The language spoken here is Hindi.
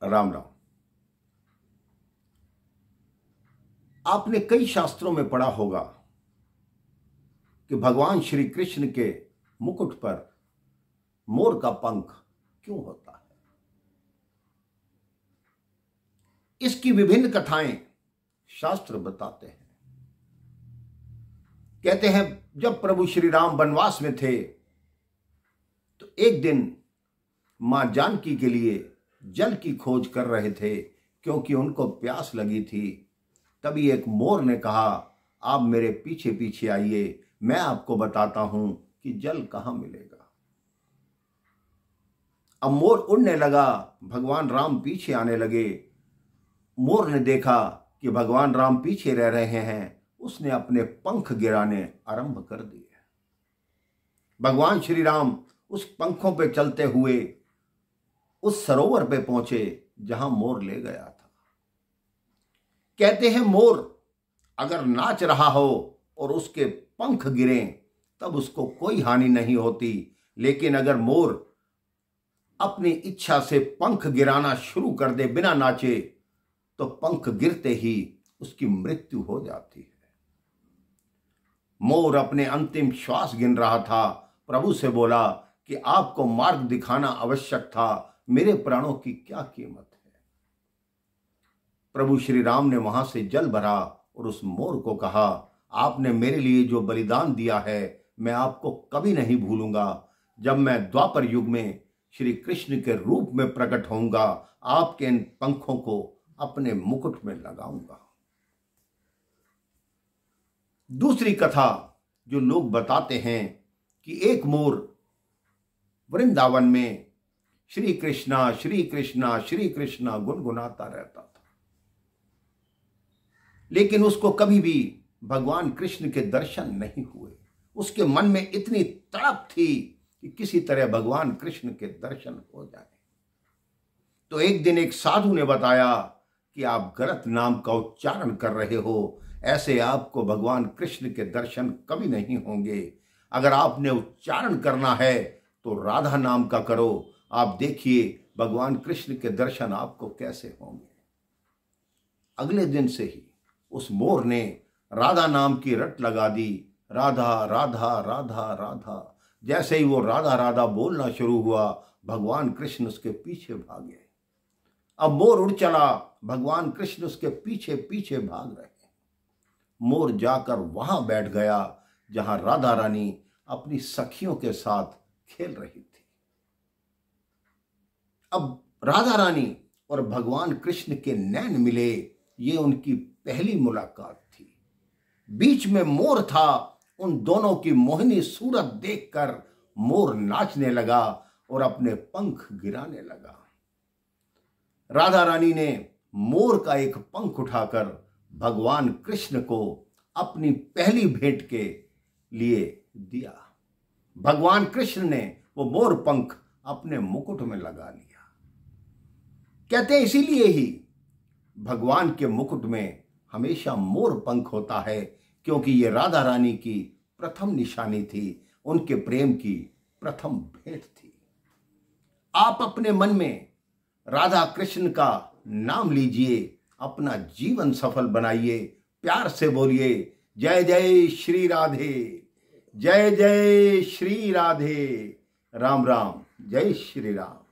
राम राम। आपने कई शास्त्रों में पढ़ा होगा कि भगवान श्री कृष्ण के मुकुट पर मोर का पंख क्यों होता है। इसकी विभिन्न कथाएं शास्त्र बताते हैं। कहते हैं जब प्रभु श्री राम वनवास में थे तो एक दिन मां जानकी के लिए जल की खोज कर रहे थे क्योंकि उनको प्यास लगी थी। तभी एक मोर ने कहा, आप मेरे पीछे पीछे आइए, मैं आपको बताता हूं कि जल कहां मिलेगा। अब मोर उड़ने लगा, भगवान राम पीछे आने लगे। मोर ने देखा कि भगवान राम पीछे रह रहे हैं, उसने अपने पंख गिराने आरंभ कर दिए। भगवान श्री राम उस पंखों पे चलते हुए उस सरोवर पे पहुंचे जहां मोर ले गया था। कहते हैं मोर अगर नाच रहा हो और उसके पंख गिरें तब उसको कोई हानि नहीं होती, लेकिन अगर मोर अपनी इच्छा से पंख गिराना शुरू कर दे बिना नाचे तो पंख गिरते ही उसकी मृत्यु हो जाती है। मोर अपने अंतिम श्वास गिन रहा था, प्रभु से बोला कि आपको मार्ग दिखाना आवश्यक था, मेरे प्राणों की क्या कीमत है। प्रभु श्री राम ने वहां से जल भरा और उस मोर को कहा, आपने मेरे लिए जो बलिदान दिया है मैं आपको कभी नहीं भूलूंगा। जब मैं द्वापर युग में श्री कृष्ण के रूप में प्रकट होऊंगा, आपके इन पंखों को अपने मुकुट में लगाऊंगा। दूसरी कथा जो लोग बताते हैं कि एक मोर वृंदावन में श्री कृष्णा श्री कृष्णा श्री कृष्णा गुनगुनाता रहता था, लेकिन उसको कभी भी भगवान कृष्ण के दर्शन नहीं हुए। उसके मन में इतनी तड़प थी कि किसी तरह भगवान कृष्ण के दर्शन हो जाए। तो एक दिन एक साधु ने बताया कि आप गलत नाम का उच्चारण कर रहे हो, ऐसे आपको भगवान कृष्ण के दर्शन कभी नहीं होंगे। अगर आपने उच्चारण करना है तो राधा नाम का करो, आप देखिए भगवान कृष्ण के दर्शन आपको कैसे होंगे। अगले दिन से ही उस मोर ने राधा नाम की रट लगा दी, राधा राधा राधा राधा। जैसे ही वो राधा राधा बोलना शुरू हुआ, भगवान कृष्ण उसके पीछे भागे। अब मोर उड़ चला, भगवान कृष्ण उसके पीछे पीछे भाग रहे। मोर जाकर वहां बैठ गया जहां राधा रानी अपनी सखियों के साथ खेल रही थी। अब राधा रानी और भगवान कृष्ण के नैन मिले, ये उनकी पहली मुलाकात थी। बीच में मोर था, उन दोनों की मोहिनी सूरत देखकर मोर नाचने लगा और अपने पंख गिराने लगा। राधा रानी ने मोर का एक पंख उठाकर भगवान कृष्ण को अपनी पहली भेंट के लिए दिया। भगवान कृष्ण ने वो मोर पंख अपने मुकुट में लगा लिया। कहते हैं इसीलिए ही भगवान के मुकुट में हमेशा मोर पंख होता है, क्योंकि ये राधा रानी की प्रथम निशानी थी, उनके प्रेम की प्रथम भेंट थी। आप अपने मन में राधा कृष्ण का नाम लीजिए, अपना जीवन सफल बनाइए, प्यार से बोलिए जय जय श्री राधे, जय जय श्री राधे। राम राम, जय श्री राम।